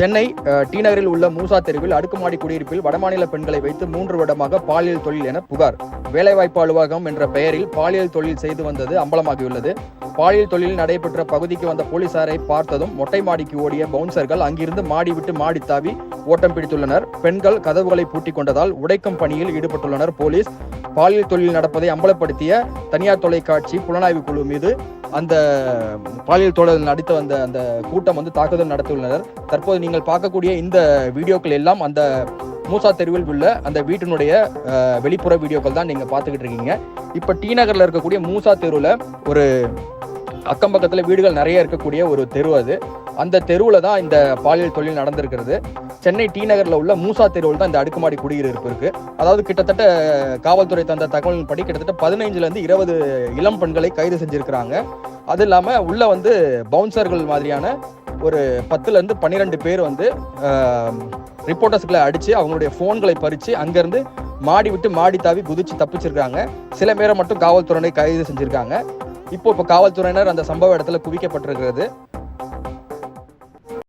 Chennai D நகரில் உள்ள மூசா தெருவில் அடுக்குமாடி குடியிருப்பில் வடமாநில பெண்களை வைத்து 3 வருடமாக பாலியல் தொழில் என புகார். வேலைவாய்ப்பு அலுவலகம் என்ற பெயரில் பாலியல் தொழில் செய்து வந்தது அம்பலமாகியுள்ளது. பாலியல் தொழில் நடைபெற்ற பகுதிக்கு வந்த போலீசாரை பார்த்ததும் மொட்டை மாடிக்கு ஓடிய பவுன்சர்கள் அங்கிருந்து மாடி விட்டு மாடி தாவி ஓட்டம் பிடித்துள்ளனர். பெண்கள் கதவுகளை பூட்டிக் கொண்டதால் உடைக்கும் பணியில் ஈடுபட்டுள்ளனர் போலீஸ். பாலியல் தொழில் நடப்பதை அம்பலப்படுத்திய தனியார் தொலைக்காட்சி புலனாய்வு குழு மீது அந்த பாலியல் தொழில் நடித்து வந்த அந்த கூட்டம் தாக்குதல் நடத்தியுள்ளனர். தற்போது நீங்கள் பார்க்கக்கூடிய இந்த வீடியோக்கள் எல்லாம் அந்த மூசா தெருவில் உள்ள அந்த வீட்டினுடைய வெளிப்புற வீடியோக்கள் தான் நீங்க பார்த்துக்கிட்டு இருக்கீங்க. இப்ப டி நகர்ல இருக்கக்கூடிய மூசா தெருவில் ஒரு அக்கம் பக்கத்துல வீடுகள் நிறைய இருக்கக்கூடிய ஒரு தெரு அது. அந்த தெருவில் தான் இந்த பாலியல் தொழில் நடந்திருக்கிறது. சென்னை டி நகரில் உள்ள மூசா தெருவில் தான் இந்த அடுக்குமாடி குடியிருப்பு இருக்கு. அதாவது கிட்டத்தட்ட காவல்துறை தந்த தகவலின் படி கிட்டத்தட்ட 15 to 20 இளம் பெண்களை கைது செஞ்சிருக்கிறாங்க. அது இல்லாம உள்ள பவுன்சர்கள் மாதிரியான ஒரு 10 to 12 பேர் ரிப்போர்ட்டர்ஸ்களை அடிச்சு அவங்களுடைய போன்களை பறிச்சு அங்கிருந்து மாடி விட்டு மாடி தாவி குதிச்சு தப்பிச்சிருக்காங்க. சில பேரை மட்டும் காவல்துறையினர் கைது செஞ்சிருக்காங்க. இப்போ காவல்துறையினர் அந்த சம்பவ இடத்துல குவிக்கப்பட்டிருக்கிறது.